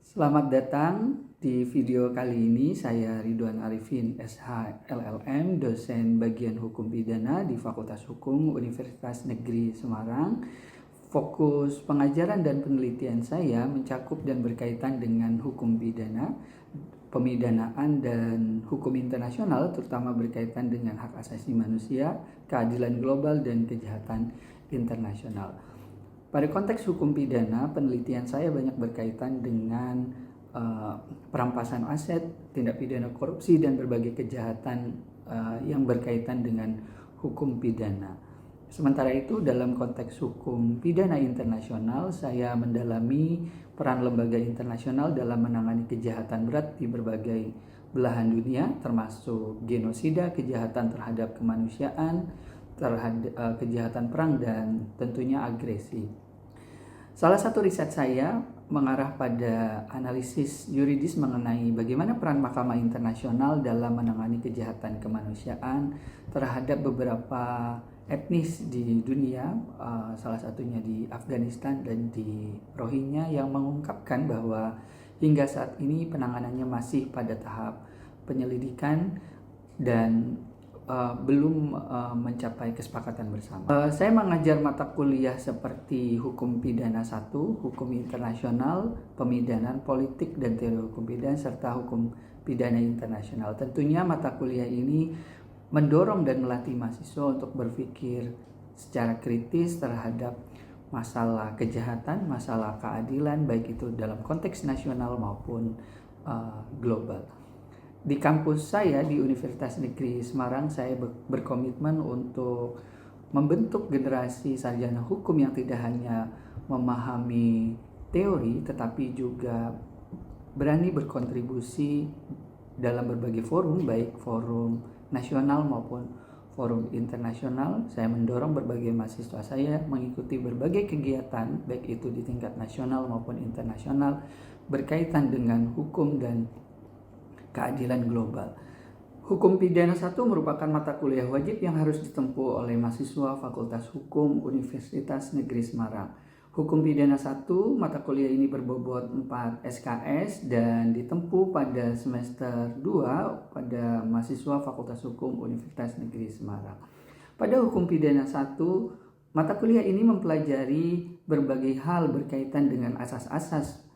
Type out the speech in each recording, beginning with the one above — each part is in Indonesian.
Selamat datang di video kali ini. Saya Ridwan Arifin, SH LLM, dosen bagian hukum pidana di Fakultas Hukum Universitas Negeri Semarang. Fokus pengajaran dan penelitian saya mencakup dan berkaitan dengan hukum pidana, pemidanaan dan hukum internasional, terutama berkaitan dengan hak asasi manusia, keadilan global, dan kejahatan internasional. Pada konteks hukum pidana, penelitian saya banyak berkaitan dengan perampasan aset, tindak pidana korupsi, dan berbagai kejahatan yang berkaitan dengan hukum pidana. Sementara itu, dalam konteks hukum pidana internasional, saya mendalami peran lembaga internasional dalam menangani kejahatan berat di berbagai belahan dunia, termasuk genosida, kejahatan terhadap kemanusiaan, terhadap kejahatan perang, dan tentunya agresi. Salah satu riset saya mengarah pada analisis yuridis mengenai bagaimana peran Mahkamah Internasional dalam menangani kejahatan kemanusiaan terhadap beberapa etnis di dunia, salah satunya di Afghanistan dan di Rohingya, yang mengungkapkan bahwa hingga saat ini penanganannya masih pada tahap penyelidikan dan belum mencapai kesepakatan bersama. Saya mengajar mata kuliah seperti hukum pidana 1, hukum internasional, pemidanaan politik dan teori hukum pidana, serta hukum pidana internasional. Tentunya mata kuliah ini mendorong dan melatih mahasiswa untuk berpikir secara kritis terhadap masalah kejahatan, masalah keadilan, baik itu dalam konteks nasional maupun global. Di kampus saya di Universitas Negeri Semarang, saya berkomitmen untuk membentuk generasi sarjana hukum yang tidak hanya memahami teori tetapi juga berani berkontribusi dalam berbagai forum, baik forum nasional maupun forum internasional. Saya mendorong berbagai mahasiswa saya mengikuti berbagai kegiatan, baik itu di tingkat nasional maupun internasional, berkaitan dengan hukum dan keadilan global. Hukum pidana 1 merupakan mata kuliah wajib yang harus ditempuh oleh mahasiswa Fakultas Hukum Universitas Negeri Semarang. Hukum pidana 1, mata kuliah ini berbobot 4 SKS dan ditempuh pada semester 2 pada mahasiswa Fakultas Hukum Universitas Negeri Semarang. Pada hukum pidana 1, mata kuliah ini mempelajari berbagai hal berkaitan dengan asas-asas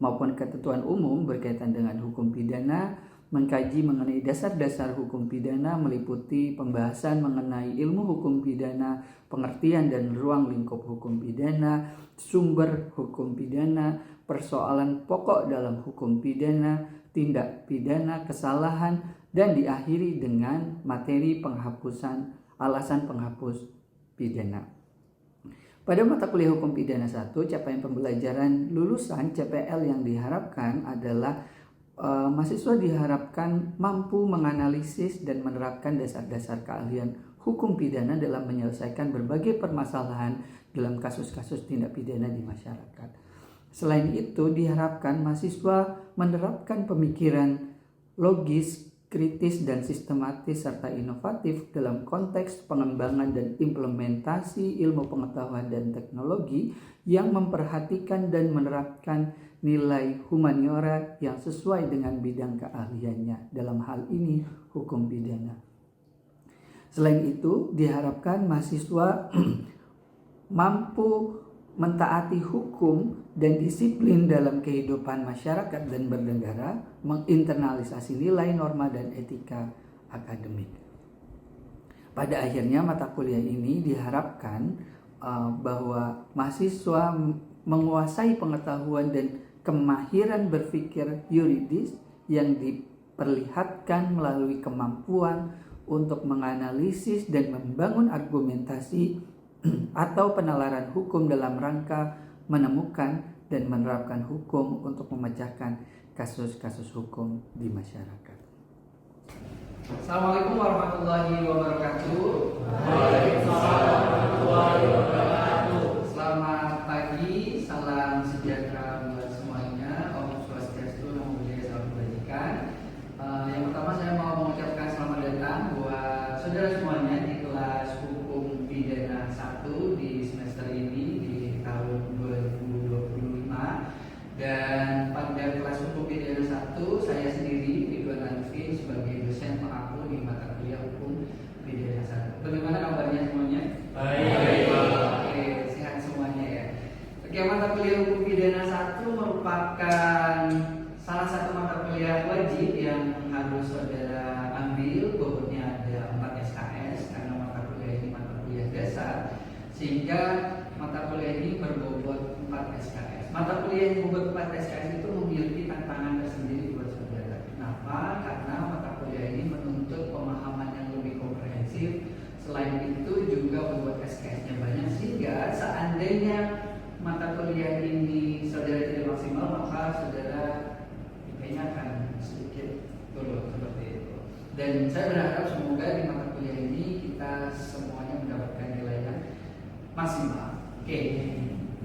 maupun ketentuan umum berkaitan dengan hukum pidana, mengkaji mengenai dasar-dasar hukum pidana, meliputi pembahasan mengenai ilmu hukum pidana, pengertian dan ruang lingkup hukum pidana, sumber hukum pidana, persoalan pokok dalam hukum pidana, tindak pidana, kesalahan, dan diakhiri dengan materi penghapusan, alasan penghapus pidana. Pada mata kuliah hukum pidana 1, capaian pembelajaran lulusan CPL yang diharapkan adalah mahasiswa diharapkan mampu menganalisis dan menerapkan dasar-dasar keahlian hukum pidana dalam menyelesaikan berbagai permasalahan dalam kasus-kasus tindak pidana di masyarakat. Selain itu, diharapkan mahasiswa menerapkan pemikiran logis, kritis, dan sistematis serta inovatif dalam konteks pengembangan dan implementasi ilmu pengetahuan dan teknologi yang memperhatikan dan menerapkan nilai humaniora yang sesuai dengan bidang keahliannya, dalam hal ini hukum pidana. Selain itu, diharapkan mahasiswa mampu mentaati hukum dan disiplin dalam kehidupan masyarakat dan bernegara, menginternalisasi nilai, norma, dan etika akademik. Pada akhirnya mata kuliah ini diharapkan bahwa mahasiswa menguasai pengetahuan dan kemahiran berpikir yuridis yang diperlihatkan melalui kemampuan untuk menganalisis dan membangun argumentasi atau penalaran hukum dalam rangka menemukan dan menerapkan hukum untuk memecahkan kasus-kasus hukum di masyarakat. Assalamualaikum warahmatullahi wabarakatuh. Waalaikumsalam warahmatullahi wabarakatuh. Selamat pagi, salam sejahtera buat semuanya. Om Swastiastu, Namo Buddhaya, salam kebajikan. Yang pertama saya mau mengucapkan selamat datang buat saudara semuanya di kelas hukum pidana 1 di semester ini di tahun 2025, dan pada mata kuliah hukum pidana 1 merupakan salah satu mata kuliah wajib yang harus saudara ambil. Bobotnya ada 4 SKS karena mata kuliah ini mata kuliah dasar, sehingga mata kuliah ini berbobot 4 SKS. Mata kuliah yang berbobot 4 SKS itu memiliki tantangan tersendiri buat saudara. Kenapa? Karena mata kuliah ini menuntut pemahaman yang lebih komprehensif. Selain itu juga berbobot SKS-nya banyak, sehingga seandainya mata kuliah ini saudara tidak maksimal, maka saudara IP-nya akan sedikit turun seperti itu. Dan saya berharap semoga di mata kuliah ini kita semuanya mendapatkan nilai yang maksimal. Oke,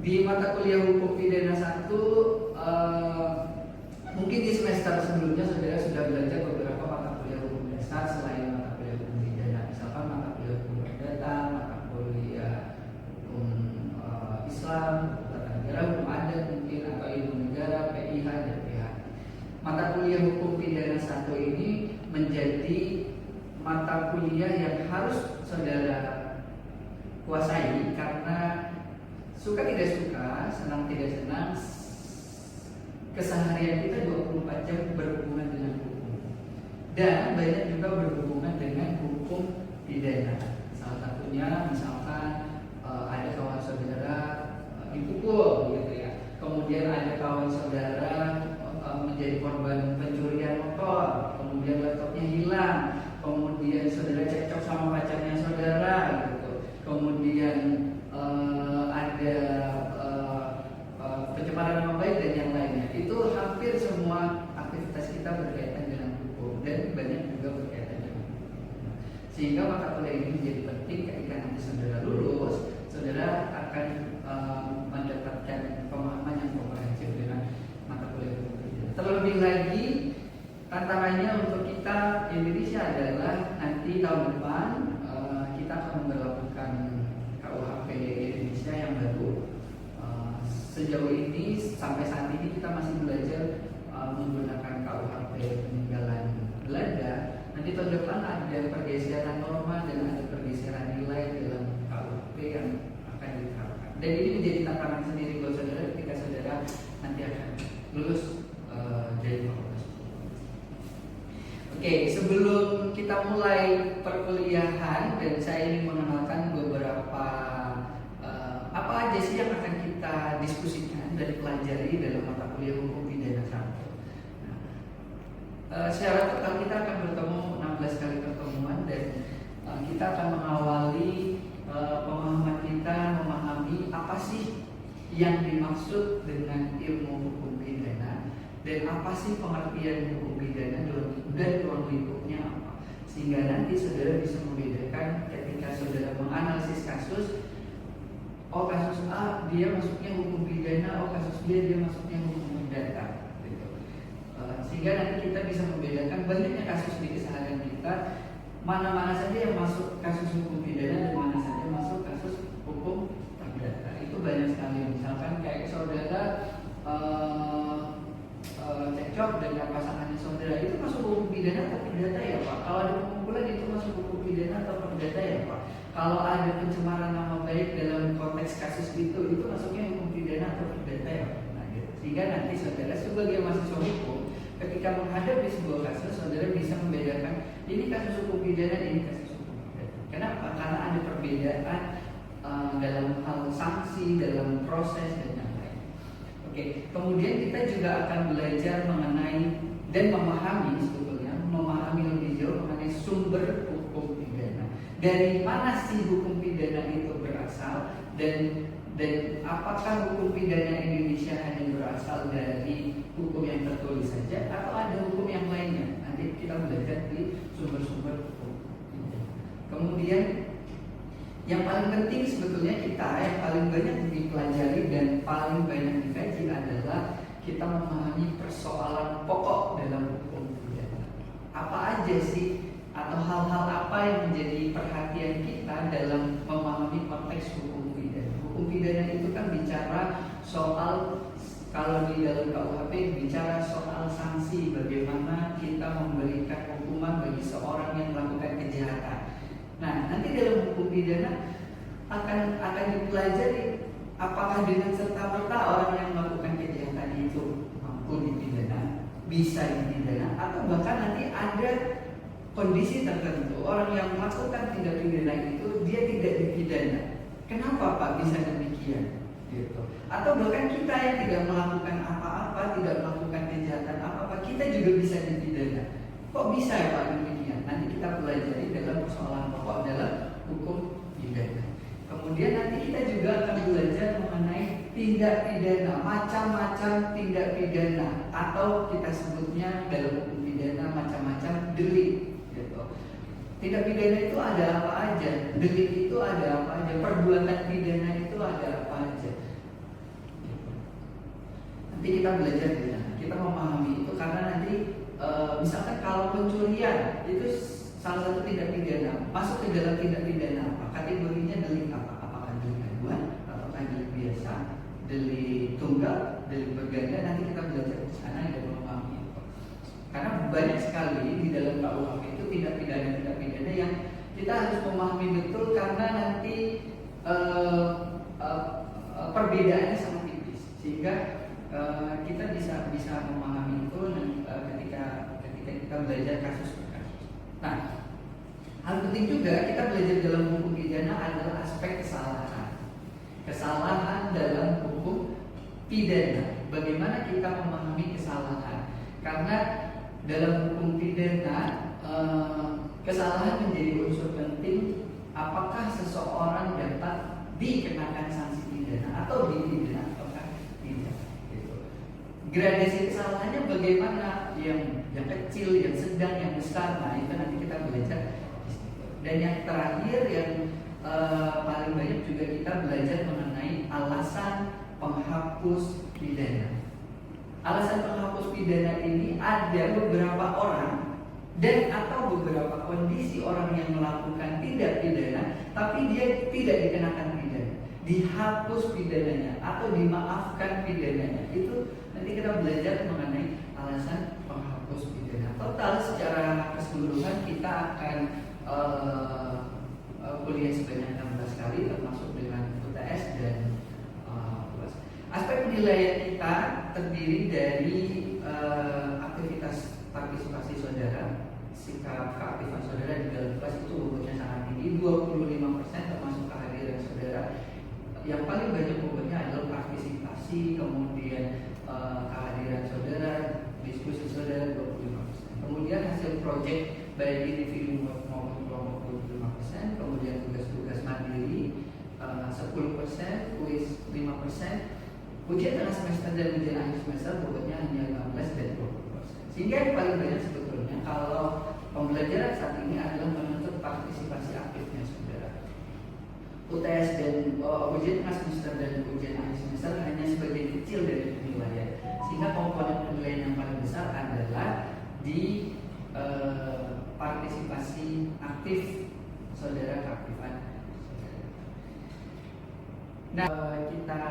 di mata kuliah hukum pidana 1 mungkin di semester sebelumnya saudara sudah belajar beberapa mata kuliah hukum dasar selain mata kuliah hukum pidana, misalkan mata kuliah hukum perdata, mata kuliah hukum Islam, tata negara, hukum adat mungkin, atau ilmu negara, PIH dan PH. Mata kuliah hukum pidana 1 ini menjadi mata kuliah yang harus saudara kuasai, karena suka tidak suka, senang tidak senang, keseharian kita 24 jam berhubungan dengan hukum, dan banyak juga berhubungan dengan hukum pidana. Salah satunya misalkan ada kawan saudara dipukul gitu ya, kemudian ada kawan saudara menjadi korban pencurian motor, kemudian laptopnya hilang, kemudian saudara cekcok sama pacarnya saudara gitu, kemudian ada pencemaran nama baik dan yang lainnya. Itu hampir semua aktivitas kita berkaitan dengan hukum, dan banyak juga berkaitan dengan hukum. Sehingga mata kuliah ini menjadi penting ketika nanti saudara lulus, saudara akan mendapatkan pemahaman yang komprehensif dengan mata kuliah hukum pidana. Terlebih lagi, tantangannya untuk kita Indonesia adalah nanti tahun depan kita akan memperlakukan KUHP Indonesia yang baru. Sejauh ini sampai saat ini kita masih belajar menggunakan KUHP peninggalan Belanda. Nanti tahun depan ada pergeseran norma dan ada pergeseran nilai dalam KUHP yang akan diterapkan. Dan ini menjadi tantangan sendiri buat saudara ketika saudara nanti akan lulus dari fakultas. Oke, sebelum kita mulai perkuliahan, dan saya ingin mengenalkan beberapa apa aja sih yang akan kita diskusikan dan pelajari dalam mata kuliah hukum pidana 1. Secara total kita akan bertemu 16 kali pertemuan, dan kita akan mengawali pemahaman kita memahami apa sih yang dimaksud dengan ilmu hukum pidana, dan apa sih pengertian hukum pidana dan ruang lingkupnya apa, sehingga nanti saudara bisa membedakan ketika saudara menganalisis kasus. Oh, kasus A dia masuknya hukum pidana, oh kasus B dia masuknya hukum perdata gitu. Sehingga nanti kita bisa membedakan banyaknya kasus di keseharian kita, mana-mana saja yang masuk kasus hukum pidana dan mana saja masuk kasus hukum perdata. Itu banyak sekali. Misalkan kayak saudara cekcok dengan pasangannya saudara, itu masuk hukum pidana atau perdata ya Pak? Kalau ada pemukulan itu masuk hukum pidana atau perdata ya Pak? Kalau ada pencemaran nama baik dalam konteks kasus itu masuknya hukum pidana atau perdata ya Pak? Nah, gitu. Sehingga nanti saudara sebagai mahasiswa hukum, ketika menghadapi sebuah kasus, saudara bisa membedakan ini kasus hukum pidana, ini kasus hukum perdata. Kenapa? Karena ada perbedaan dalam hal sanksi, dalam proses dan yang lain. Oke, kemudian kita juga akan belajar mengenai dan memahami lebih jauh mengenai sumber hukum pidana. Dari mana sih hukum pidana itu berasal, dan apakah hukum pidana Indonesia hanya berasal dari hukum yang tertulis saja atau ada hukum yang lainnya? Nanti kita belajar di sumber-sumber hukum pidana. Kemudian yang paling penting sebetulnya kita yang paling banyak dipelajari dan paling banyak dikaji adalah kita memahami persoalan pokok dalam hukum pidana. Apa aja sih atau hal-hal apa yang menjadi perhatian kita dalam memahami konteks hukum pidana? Hukum pidana itu kan bicara soal, kalau di dalam KUHP bicara soal sanksi, bagaimana kita memberikan hukuman bagi seorang yang melakukan kejahatan. Nah, nanti dalam hukum pidana akan dipelajari apakah dengan serta-merta orang yang melakukan kejahatan itu mampu dipidana, bisa dipidana, atau bahkan nanti ada kondisi tertentu orang yang melakukan tindak pidana itu dia tidak dipidana. Kenapa Pak bisa demikian? Gitu. Atau bahkan kita yang tidak melakukan apa-apa, tidak melakukan kejahatan apa-apa, kita juga bisa dipidana. Kok bisa ya Pak demikian? Nanti kita pelajari dalam persoalan pokok dalam hukum pidana. Kemudian nanti kita juga akan belajar mengenai tindak pidana, macam-macam tindak pidana, atau kita sebutnya dalam hukum pidana macam-macam delik. Gitu. Tindak pidana itu ada apa aja, delik itu ada apa aja, perbuatan pidana itu ada apa aja. Nanti kita belajar di sana, kita memahami itu karena nanti misalkan kalau pencurian itu salah satu tindak pidana, masuk ke dalam tindak pidana apa? Kategorinya delik apa? Apakah delik aduan ataukah delik biasa, delik tunggal, delik berganda? Nanti kita belajar di sana dan memahami itu. Karena banyak sekali di dalam KUHP itu tindak pidana yang kita harus memahami betul karena nanti perbedaannya sangat tipis sehingga kita bisa memahami itu ketika kita belajar kasus per kasus. Nah, hal penting juga kita belajar dalam hukum pidana adalah aspek kesalahan. Kesalahan dalam hukum pidana. Bagaimana kita memahami kesalahan? Karena dalam hukum pidana kesalahan menjadi unsur penting. Apakah seseorang dapat dikenakan sanksi pidana atau dipidana ataukah tidak? Gradasi kesalahannya bagaimana, yang kecil, yang sedang, yang besar. Nah itu nanti kita belajar di situ. Dan yang terakhir yang paling banyak juga kita belajar mengenai alasan penghapus pidana. Alasan penghapus pidana ini ada beberapa orang dan atau beberapa kondisi orang yang melakukan tindak pidana tapi dia tidak dikenakan pidana, dihapus pidananya atau dimaafkan pidananya. Itu nanti kita belajar mengenai alasan penghapus pidana. Total secara keseluruhan kita akan kuliah sebanyak 16 kali termasuk dengan UTS dan UAS. Aspek penilaian kita terdiri dari aktivitas partisipasi saudara, sikap keaktifan saudara di dalam kelas itu bobotnya sangat tinggi, 25% termasuk kehadiran saudara. Yang paling banyak bobotnya adalah partisipasi, kemudian kehadiran saudara, diskusi saudara 25%. Kemudian hasil proyek baik individu maupun kelompok 25%. Kemudian tugas-tugas mandiri 10%, kuis 5%. Ujian tengah semester dan ujian akhir semester bobotnya hanya 15 dan 20%. Sehingga yang paling banyak sebetulnya kalau pembelajaran saat ini adalah menuntut partisipasi aktifnya saudara. UTS dan ujian tengah semester dan ujian akhir semester hanya sebagian kecil dari penilaian, sehingga komponen penilaian yang paling besar adalah di partisipasi aktif saudara, keaktifan saudara. Nah, kita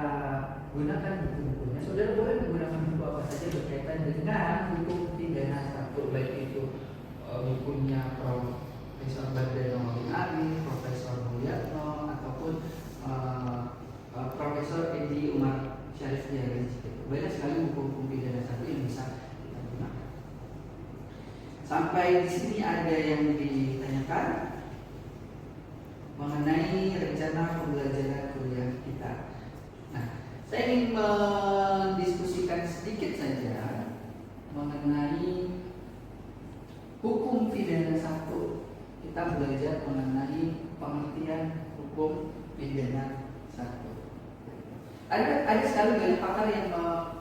gunakan buku-bukunya. Saudara boleh menggunakan buku apa saja berkaitan dengan hukum pidana satu, baik itu bukunya Profesor Badreno Ali, Profesor Mulyatno, ataupun Profesor Edi Umar Syarif Diaris. Banyak sekali buku-buku pidana satu yang bisa kita gunakan. Sampai di sini ada yang ditanyakan mengenai rencana pembelajaran kuliah kita. Nah, saya ingin mendiskusikan sedikit saja mengenai hukum pidana satu. Kita belajar mengenai pengertian hukum pidana satu. Ada sekali banyak pakar yang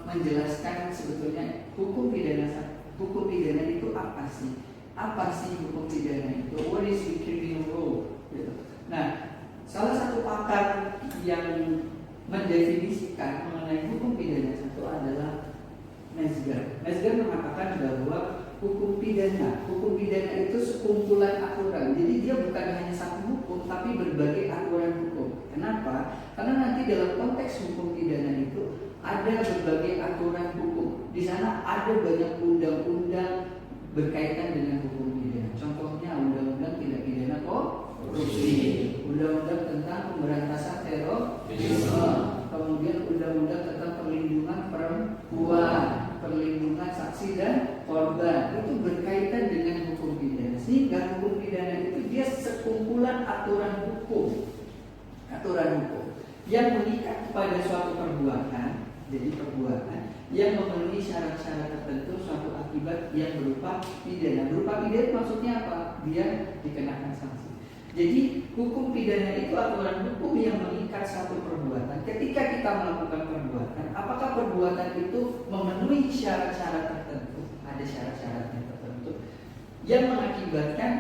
menjelaskan sebetulnya hukum pidana itu apa sih? Apa sih hukum pidana itu? What is the criminal law? Nah, salah satu pakar yang mendefinisikan mengenai hukum pidana satu adalah Mesgar. Mesgar mengatakan bahwa hukum pidana itu sekumpulan aturan. Jadi dia bukan hanya satu hukum, tapi berbagai aturan hukum. Kenapa? Karena nanti dalam konteks hukum pidana itu ada berbagai aturan hukum. Di sana ada banyak undang-undang berkaitan dengan hukum pidana. Contohnya undang-undang tindak pidana korupsi, undang-undang tentang pemberantasan terorisme, kemudian undang-undang tentang perlindungan perempuan, perlindungan saksi dan korban, itu berkaitan dengan hukum pidana. Sehingga hukum pidana itu dia sekumpulan aturan hukum yang mengikat kepada suatu perbuatan, jadi perbuatan yang memenuhi syarat-syarat tertentu suatu akibat yang berupa pidana. Berupa pidana maksudnya apa? Dia dikenakan sanksi. Jadi hukum pidana itu aturan hukum yang mengikat suatu perbuatan. Ketika kita melakukan perbuatan, apakah perbuatan itu memenuhi syarat-syarat tertentu? Ada syarat-syaratnya tertentu yang mengakibatkan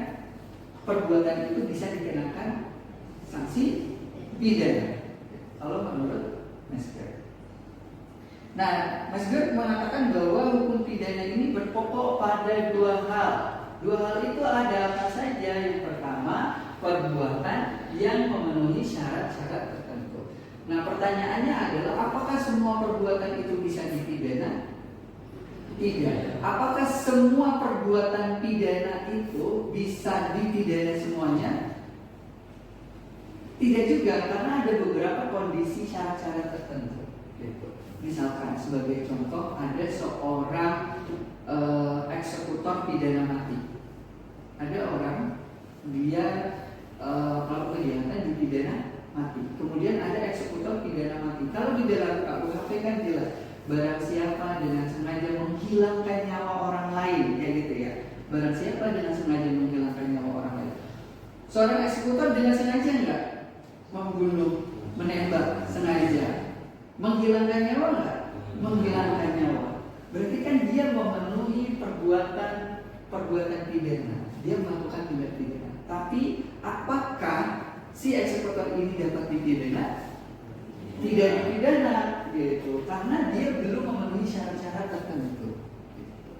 perbuatan itu bisa dikenakan sanksi pidana. Kalau menurut Mas Gert. Nah, Mas Gert mengatakan bahwa hukum pidana ini berpokok pada dua hal. Dua hal itu ada apa saja? Yang pertama, perbuatan yang memenuhi syarat-syarat tertentu. Nah, pertanyaannya adalah apakah semua perbuatan itu bisa dipidana? Tidak. Apakah semua perbuatan pidana itu bisa dipidana semuanya? Tidak juga, karena ada beberapa kondisi syarat-syarat tertentu. Gitu. Misalkan sebagai contoh, ada seorang eksekutor pidana mati. Ada orang dia kalau kejahatan dipidana mati. Kemudian ada eksekutor pidana mati. Kalau di dalam KUHP kan jelas, barang siapa dengan sengaja menghilangkan nyawa orang lain, kayak gitu ya. Barang siapa dengan sengaja menghilangkan nyawa orang lain. Seorang eksekutor dengan sengaja enggak membunuh, menembak sengaja, menghilangkan nyawa enggak? Menghilangkan nyawa. Berarti kan dia memenuhi perbuatan pidana. Dia melakukan tindak pidana. Tapi apakah si eksekutor ini dapat dipidana? Tidak dipidana, gitu. Karena dia belum memenuhi syarat-syarat tertentu.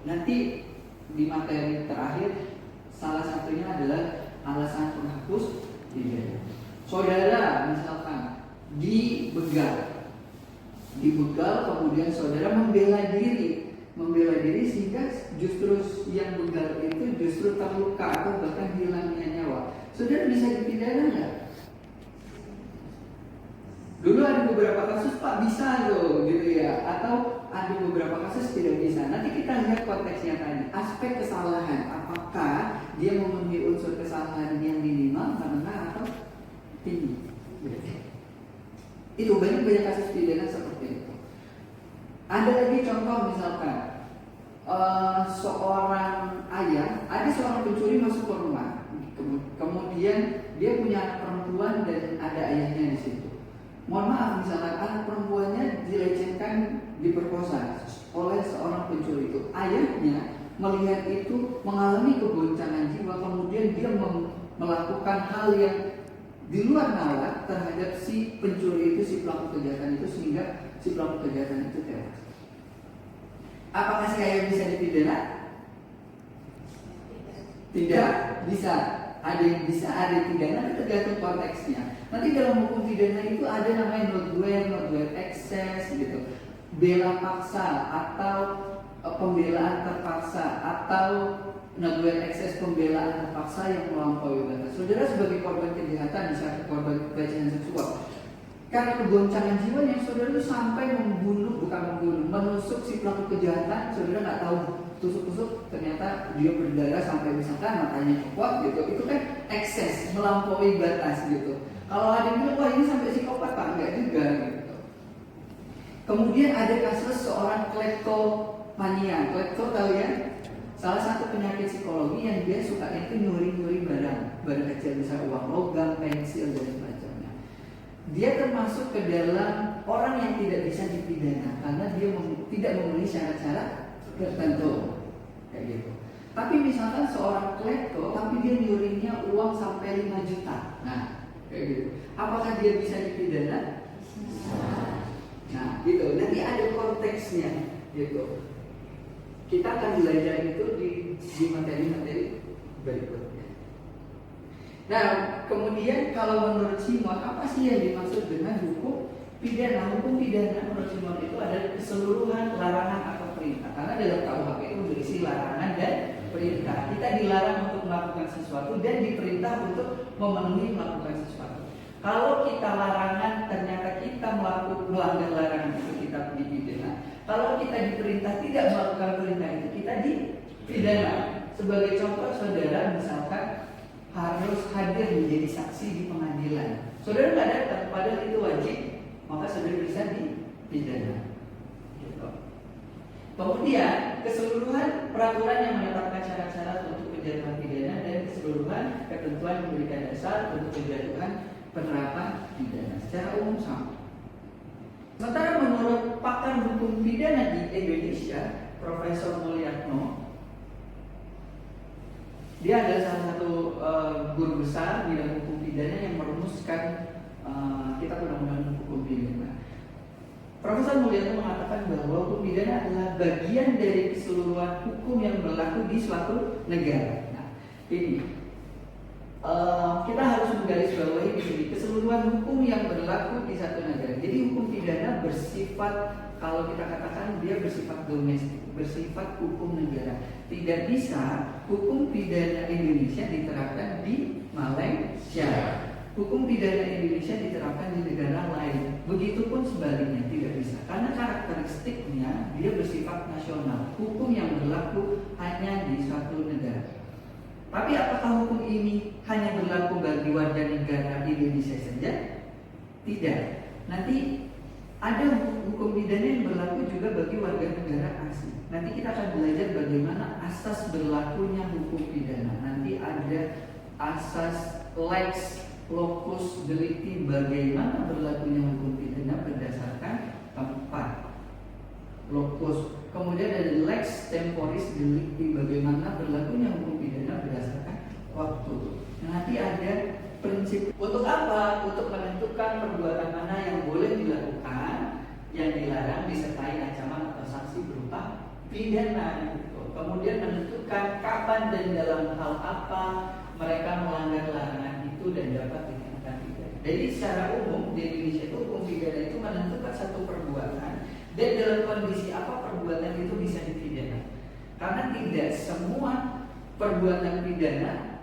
Nanti di materi terakhir salah satunya adalah alasan penghapus pidana. Saudara misalkan dibegal kemudian saudara membela diri sehingga justru yang begal itu justru terluka atau bahkan hilangnya nyawa. Saudara bisa dipidana nggak? Dulu ada beberapa kasus Pak bisa loh gitu ya, atau ada beberapa kasus tidak bisa. Nanti kita lihat konteksnya tadi, aspek kesalahan, apakah dia memenuhi unsur kesalahan yang minimal, menengah atau tinggi. Itu banyak kasus pidana seperti itu. Ada lagi contoh misalkan seorang ayah, ada seorang pencuri masuk ke rumah, kemudian dia punya anak perempuan dan ada ayahnya di situ. Mohon maaf, misalkan anak perempuannya dilecehkan, diperkosa oleh seorang pencuri itu. Ayahnya melihat itu mengalami kegoncangan jiwa, kemudian dia melakukan hal yang di luar nalar terhadap si pencuri itu, si pelaku kejahatan itu, sehingga si pelaku kejahatan itu tewas. Apakah si ayah bisa dipidana? Tidak bisa. Ada yang bisa, ada yang tidak. Nanti tergantung konteksnya. Nanti dalam hukum pidana itu ada namanya noduer excess gitu, bela paksa atau pembelaan terpaksa, atau noduer excess pembelaan terpaksa yang melampaui batas. Saudara sebagai korban kejahatan, misalnya korban pelecehan seksual, karena kegoncangan jiwa yang saudara itu sampai menusuk si pelaku kejahatan, saudara nggak tahu tusuk-tusuk, ternyata dia berdarah sampai misalkan matanya copot gitu, itu kan ekses, melampaui batas gitu. Kalau ada yang bilang, wah ini sampai psikopat Pak, enggak juga gitu. Kemudian ada kasus seorang kleptomania. Klepto tahu ya? Salah satu penyakit psikologi yang dia suka itu nyuri-nyuri barang kecil, misalnya uang logam, pensil dan semacamnya. Dia termasuk ke dalam orang yang tidak bisa dipidana karena dia tidak memenuhi syarat-syarat tertentu, kayak gitu. Tapi misalkan seorang klepto, tapi dia nyurinya uang sampai 5 juta, nah kayak gitu. Apakah dia bisa dipidana? Nah, gitu. Nanti ada konteksnya, gitu. Kita akan belajar itu di materi-materi berikutnya. Nah, kemudian kalau menurut Simon, apa sih yang dimaksud dengan hukum pidana? Hukum pidana menurut Simon itu adalah keseluruhan larangan atau perintah. Karena dalam KUHP itu berisi larangan dan perintah. Kita dilarang untuk melakukan sesuatu dan diperintah untuk memenuhi melakukan sesuatu. Kalau kita larangan, ternyata kita melanggar larangan itu, kita dipidana. Kalau kita diperintah tidak melakukan perintah itu, kita dipidana. Sebagai contoh, saudara misalkan harus hadir menjadi saksi di pengadilan. Saudara nggak datang, padahal itu wajib, maka saudara bisa dipidana. Gitu. Kemudian keseluruhan peraturan yang menetapkan syarat-syarat untuk penjatuhan pidana dan keseluruhan ketentuan yang memberikan dasar untuk penjatuhan penerapan pidana secara umum sama. Sementara menurut pakar hukum pidana di Indonesia, Profesor Mulyatno, dia adalah salah satu guru besar bidang hukum pidana yang merumuskan kitab undang-undang hukum pidana. Profesor Mulyatno mengatakan bahwa hukum pidana adalah bagian dari keseluruhan hukum yang berlaku di suatu negara. Nah, ini kita harus menggarisbawahi di sini keseluruhan hukum yang berlaku di satu negara. Jadi hukum pidana bersifat, kalau kita katakan dia bersifat domestik, bersifat hukum negara. Tidak bisa hukum pidana Indonesia diterapkan di Malaysia. Hukum pidana Indonesia diterapkan di negara lain. Begitupun sebaliknya, tidak bisa. Karena karakteristiknya dia bersifat nasional. Hukum yang berlaku hanya di suatu negara. Tapi apakah hukum ini hanya berlaku bagi warga negara Indonesia saja? Tidak. Nanti ada hukum pidana yang berlaku juga bagi warga negara asing. Nanti kita akan belajar bagaimana asas berlakunya hukum pidana. Nanti ada asas lex locus delicti, bagaimana berlakunya hukum pidana berdasarkan tempat, lokus. Kemudian ada lex temporis delicti, bagaimana berlakunya hukum pidana berdasarkan waktu. Nanti ada prinsip untuk apa? Untuk menentukan perbuatan mana yang boleh dilakukan, yang dilarang disertai ancaman atau sanksi berupa pidana. Kemudian menentukan kapan dan dalam hal apa mereka melanggar larangan itu dan dapat dikenakan pidana. Jadi secara umum di Indonesia itu hukum pidana itu menentukan satu perbuatan dan dalam kondisi apa perbuatan itu bisa dipidana. Karena tidak semua perbuatan pidana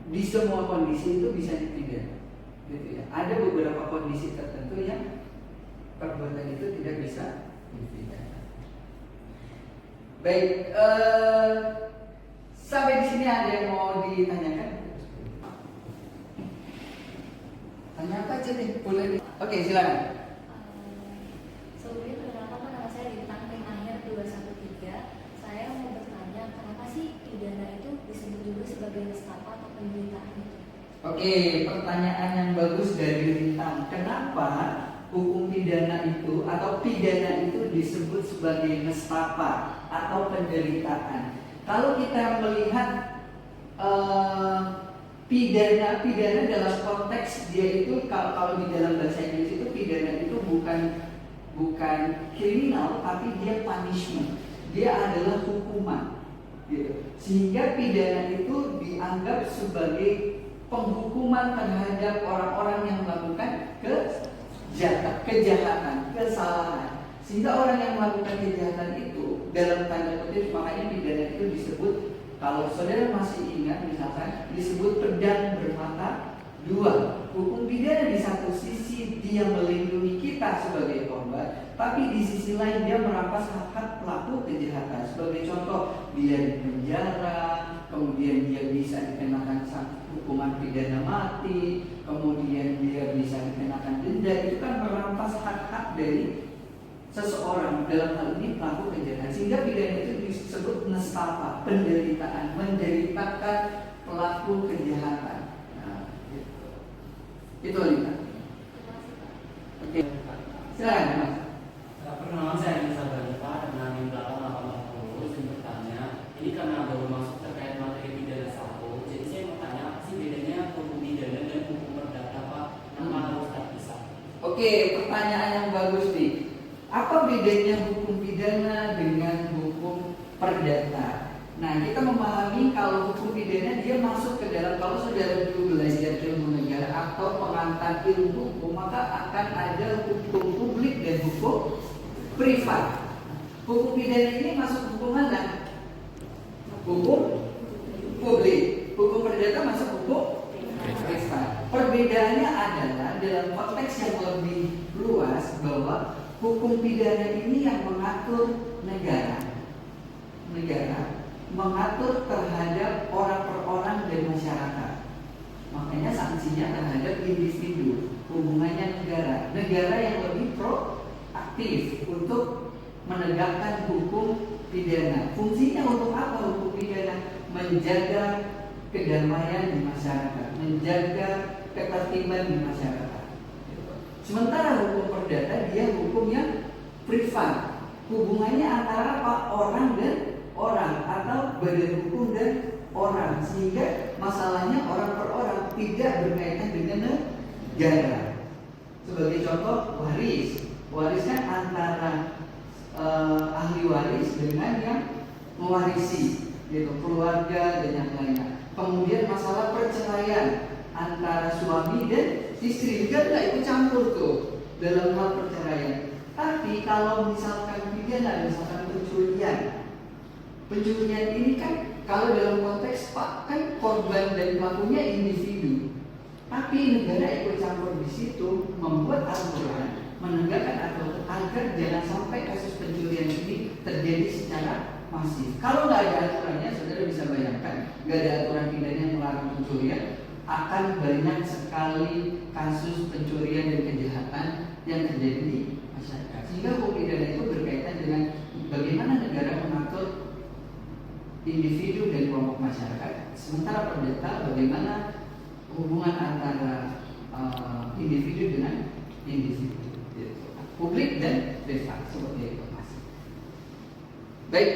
di semua kondisi itu bisa dipidana, gitu ya. Ada beberapa kondisi tertentu yang perbuatan itu tidak bisa dipidana. Baik, sampai di sini ada yang mau ditanyakan? Tanya apa aja nih, boleh. Oke, silakan. Sebelumnya perkenalkan, nama saya Lintang Tim Akhir 213. Saya mau bertanya, kenapa sih pidana itu disebut dulu sebagai nestapa atau penderitaan itu? Oke, pertanyaan yang bagus dari Lintang. Kenapa hukum pidana itu atau pidana itu disebut sebagai nestapa atau penderitaan? Kalau kita melihat pidana dalam konteks dia itu, kalau di dalam bahasa Inggris itu pidana itu bukan kriminal, tapi dia punishment. Dia adalah hukuman, gitu. Sehingga pidana itu dianggap sebagai penghukuman terhadap orang-orang yang melakukan kejahatan, kesalahan. Sehingga orang yang melakukan kejahatan itu dalam tanda kutip, makanya pidana itu disebut, kalau saudara masih ingat misalkan, disebut pedang bermata dua. Hukum pidana di satu sisi dia melindungi kita sebagai korban, tapi di sisi lain dia merampas hak-hak pelaku kejahatan. Sebagai contoh, dia dipenjara, kemudian dia bisa dikenakan hukuman pidana mati, kemudian dia bisa dikenakan denda. Itu kan merampas hak-hak dari seseorang, dalam hal ini pelaku kejahatan. Sehingga pidana itu disebut nestapa, penderitaan, menderitakan pelaku kejahatan. Itu Lina. Oke, silakan Mas. Perkenalan saya Nisa Barita dengan NIM 880. Saya bertanya, ini karena baru masuk terkait materi pidana 1, jadi saya mau tanya apa sih bedanya hukum pidana dan hukum perdata, Pak? Nama harus terpisah. Oke, pertanyaan yang bagus nih. Apa bedanya hukum pidana dengan hukum perdata? Nah, kita memahami kalau hukum pidana dia masuk ke dalam, kalau saudara dulu belajar ilmu negara atau pengantar ilmu hukum, maka akan ada hukum publik dan hukum privat. Hukum pidana ini masuk hukum mana? Hukum publik. Hukum perdata masuk hukum privat. Perbedaannya adalah dalam konteks yang lebih luas bahwa hukum pidana ini yang mengatur negara mengatur terhadap orang per orang dan masyarakat. Makanya sanksinya terhadap individu, hubungannya negara yang lebih proaktif untuk menegakkan hukum pidana. Fungsinya untuk apa hukum pidana? Menjaga kedamaian di masyarakat, menjaga ketertiban di masyarakat. Sementara hukum perdata dia hukum yang privat, hubungannya antara apa? Orang dan orang atau badan hukum dan orang, sehingga masalahnya orang per orang, tidak berkaitan dengan negara. Sebagai contoh waris kan antara ahli waris dengan yang mewarisi, gitu, keluarga dan yang lainnya. Kemudian masalah perceraian antara suami dan istri juga nggak ikut campur tuh dalam hal perceraian. Tapi kalau misalkan pidana, misalkan pencurian ini kan kalau dalam konteks Pak kan korban dan pelakunya individu, tapi negara ikut campur di situ, membuat aturan, menegakkan aturan agar jangan sampai kasus pencurian ini terjadi secara masif. Kalau nggak ada aturannya, saudara bisa bayangkan, nggak ada aturan pidana yang melarang pencurian, akan banyak sekali kasus pencurian dan kejahatan yang terjadi di masyarakat. Sehingga hukum pidana itu berkaitan dengan bagaimana negara mengatur individu dan kelompok masyarakat. Sementara perdata bagaimana hubungan antara individu dengan individu, publik dan privat, seperti itu Mas. Baik,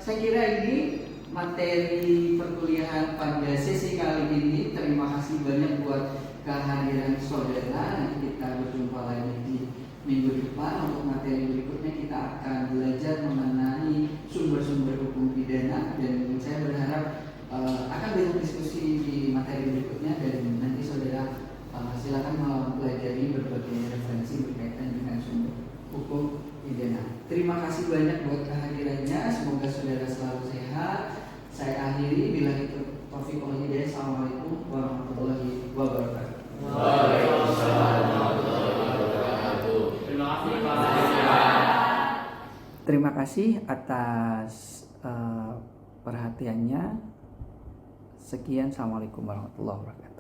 saya kira ini materi perkuliahan pada sesi kali ini. Terima kasih banyak buat kehadiran saudara. Nanti kita berjumpa lagi di minggu depan. Untuk materi berikutnya kita akan belajar mengenai sumber-sumber hukum pidana, dan saya berharap akan banyak diskusi di materi berikutnya, dan nanti saudara silakan mempelajari berbagai referensi berkaitan dengan sumber hukum pidana. Terima kasih banyak buat kehadirannya. Semoga saudara selalu sehat. Saya akhiri, billahi taufiq wal hidayah. Assalamualaikum warahmatullahi wabarakatuh. Waalaikumsalam warahmatullahi wabarakatuh. Terima kasih Pak. Terima kasih atas perhatiannya. Sekian, assalamualaikum warahmatullahi wabarakatuh.